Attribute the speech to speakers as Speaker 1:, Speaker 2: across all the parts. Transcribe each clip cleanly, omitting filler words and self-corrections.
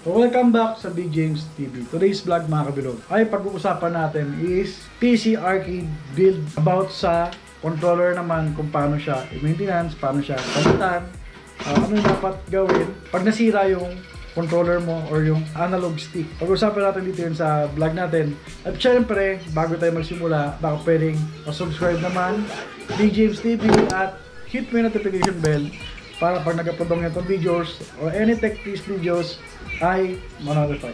Speaker 1: So welcome back sa B James TV. Today's vlog mga kabilog ay pag-uusapan natin is PC arcade build, about sa controller naman, kung paano siya i-maintenance, paano siya palitan, ano yung dapat gawin pag nasira yung controller mo or yung analog stick. Pag-usapan natin dito yun sa vlog natin. At syempre, bago tayo magsimula, baka pwedeng subscribe naman B James TV at hit mo yung notification bell para pag nag-upload ng itong videos or any tech tips videos ay ma-notify.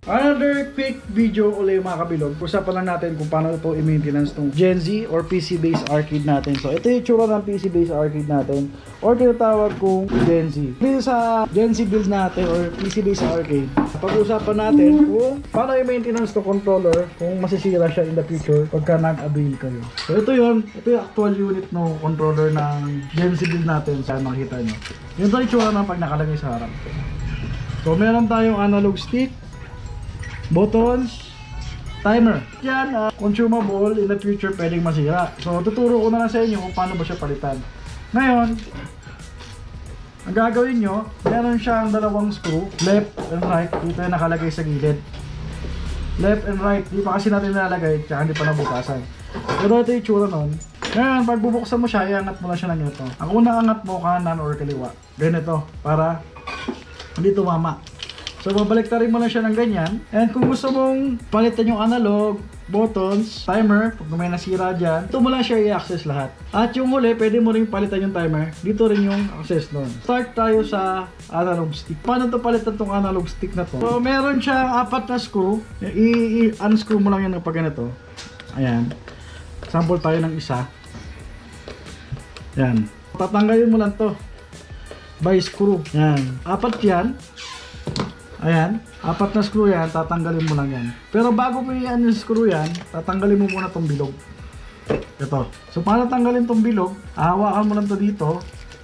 Speaker 1: Another quick video ulit mga kabilog. Usapan lang natin kung paano ito i-maintenance ng Gen Z or PC-based arcade natin. So ito yung tsura ng PC-based arcade natin or tinatawag kong Gen Z. Dito sa Gen Z build natin or PC-based arcade, pag-usapan natin kung paano i-maintenance ng controller kung masisira siya in the future pagka nag-avail kayo. So ito yun, ito yung actual unit ng controller ng Gen Z build natin. Saan makikita nyo. Yun ito yung tsura ng pag nakalagay sa harap. So meron tayong analog stick, buttons, timer. Yan, consumable, in the future pwedeng masira. So tuturo ko na lang sa inyo kung paano ba siya palitan. Ngayon, ang gagawin nyo, meron siyang dalawang screw, left and right. Dito yung nakalagay sa gilid. Left and right, di pa kasi natin nalalagay, tsaka hindi pa nabutasan. Pero ito yung tsura nun. Ngayon, pag bubuksan mo siya, iangat mo na siya ng ito. Ang unang angat mo, kanan or kaliwa. Ganito, para hindi tumama. So babaliktarin mo lang siya ng ganyan. And kung gusto mong palitan yung analog, buttons, timer, pag may nasira dyan, ito mo lang siya i-access lahat. At yung huli, pwede mo rin palitan yung timer. Dito rin yung access nun. Start tayo sa analog stick. Paano ito palitan tong analog stick na to? So meron siyang 4 na screw. I-unscrew mo lang yan pag ganito. Ayan. Sample tayo ng isa. Ayan. Tatanggalin mo lang to by screw. Ayan. 4 yan. Ayan, 4 na screw yan, tatanggalin mo lang yan. Pero bago mo i-unscrew yan, tatanggalin mo muna tong bilog. Ito. So para tanggalin tong bilog, hawakan mo lang to dito.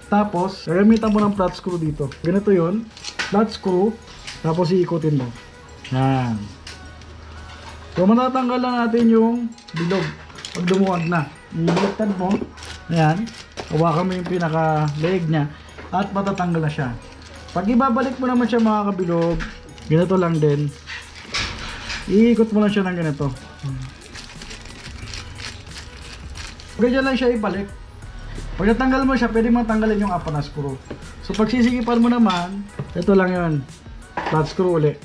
Speaker 1: Tapos, gagamitan mo ng flat screw dito. Ganito yun, flat screw. Tapos iikutin mo. Yan. So matatanggal lang natin yung bilog. Pag dumuwag na, iilitan mo. Ayan, hawakan mo yung pinaka-leg niya. At matatanggal na siya. Pag ibabalik mo naman siya mga kabilog, ganito lang din. Iikot mo lang siya ng ganito. Ganyan lang siya ibalik. Pag natanggal mo siya, pwede mo tanggalin yung 4 na screw. So pag sisikipan mo naman, ito lang yun. Flat screw ulit.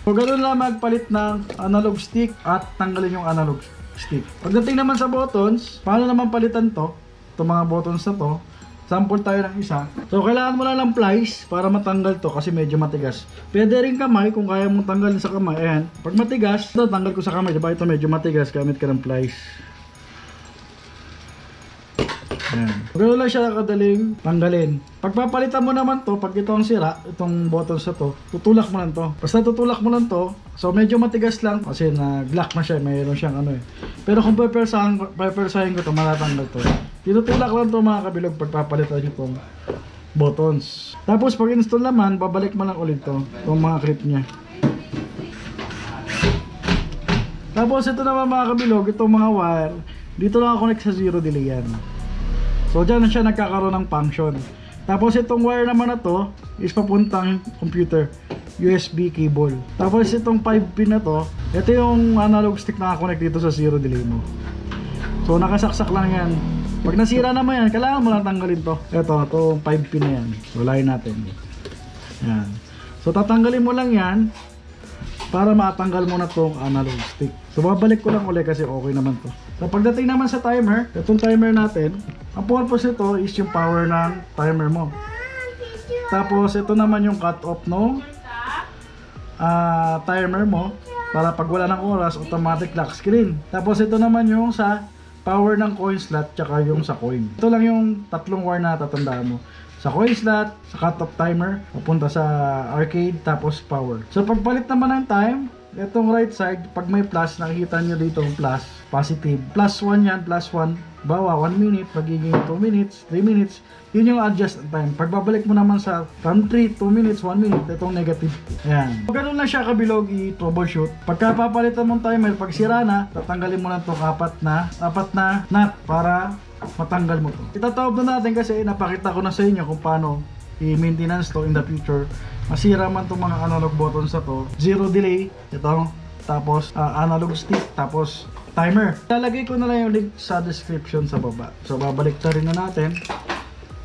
Speaker 1: So ganoon lang magpalit ng analog stick at tanggalin yung analog stick. Pagdating naman sa buttons, paano naman palitan to? Itong mga buttons na to. Sample tayo ng isa. So kailangan mo lang ng plies para matanggal to kasi medyo matigas. Pwede rin kamay kung kaya mong tanggalin sa kamay. Ayan. Pag matigas, ito tanggal ko sa kamay. Diba ito medyo matigas, gamit ka ng plies. Ayan. Ganoon lang siya kadaling tanggalin. Pagpapalitan mo naman to, pag ito ang sira, itong buttons na to, tutulak mo lang to. Basta tutulak mo lang to, so medyo matigas lang kasi nag-lock na siya, mayroon siyang ano eh. Pero kung papersahin ko to, matatanggal to. Tinutulak lang to mga kabilog pagpapalitan nyo itong buttons. Tapos pag install naman, babalik mo lang ulit to, itong mga clip nya. Tapos ito naman mga kabilog, itong mga wire, dito lang connect sa zero delay yan. So dyan na siya nagkakaroon ng function. Tapos itong wire naman na to is papuntang computer, USB cable. Tapos itong 5 pin na to, ito yung analog stick na connect dito sa zero delay mo. So nakasaksak lang yan. Pag nasira naman yan, kailangan mo lang tanggalin to. Itong 5 pin na yan. So layin natin. Yan. So tatanggalin mo lang yan para matanggal mo na tong analog stick. So babalik ko lang ulit kasi okay naman to. So pagdating naman sa timer, itong timer natin, ang purpose nito is yung power ng timer mo. Tapos ito naman yung cut off no timer mo para pag wala ng oras, automatic lock screen. Tapos ito naman yung sa power ng coin slot tsaka yung sa coin. Ito lang yung tatlong wire na tatandaan mo. Sa coin slot, sa cut off timer, papunta sa arcade, tapos power. So pagpalit naman ng time, itong right side, pag may plus, nakikita nyo dito yung plus, positive. Plus 1 yan, plus 1, Bawa 1 minute, magiging 2 minutes, 3 minutes. Yun yung adjust time. Pagbabalik mo naman sa from 3, 2 minutes, 1 minute, itong negative. Ayan. Ganun lang siya kabilog i-troubleshoot. Pagka papalitan mong timer, pag sira na, tatanggalin mo na itong apat na nut para matanggal mo to. Itatawag na natin kasi napakita ko na sa inyo kung paano i-maintenance to in the future. Masira man itong mga analog buttons na to. Zero delay, ito. Tapos analog stick, tapos timer. Lalagay ko na lang yung link sa description sa baba. So babalik na rin na natin.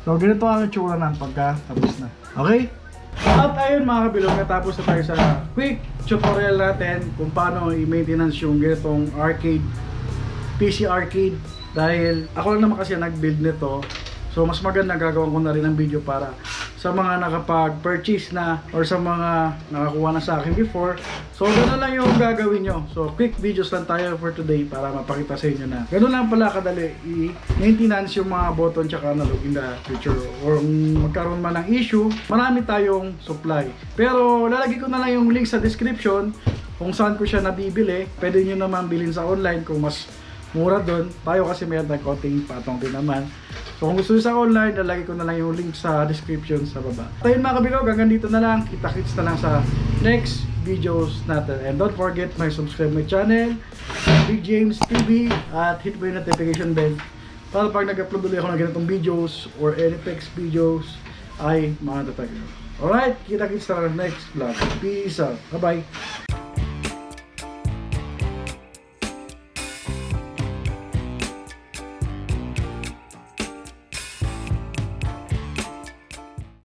Speaker 1: So ganito ang itsura ng pagka tapos na. Okay? At ayun mga kabilog, natapos na tayo sa quick tutorial natin kung paano i-maintenance yung ganitong arcade, PC arcade. Dahil ako lang naman kasi nag-build nito. So mas maganda gagawin ko na rin ng video para sa mga nakapag-purchase na or sa mga nakakuha na sa akin before. So ganoon lang yung gagawin nyo. So quick videos lang tayo for today para mapakita sa inyo na ganoon lang pala kadali i-maintenance yung mga button tsaka analog in the future. Or magkaroon man ng issue, marami tayong supply. Pero lalagay ko na lang yung link sa description kung saan ko siya nabibili. Pwede nyo naman bilhin sa online kung mas mura doon. Tayo kasi mayroon tayong konting patong din naman. So kung gusto nyo sa online, lalagay ko na lang yung link sa description sa baba. So yun mga kabilog, hanggang dito na lang. Kita-kits na lang sa next videos natin. And don't forget my subscribe my channel, Big James TV, at hit mo yung notification bell para pag nag-upload ulit ako ng ganitong videos or any text videos ay makatatag nyo. Alright, kita-kits na lang next vlog. Peace out. Bye-bye.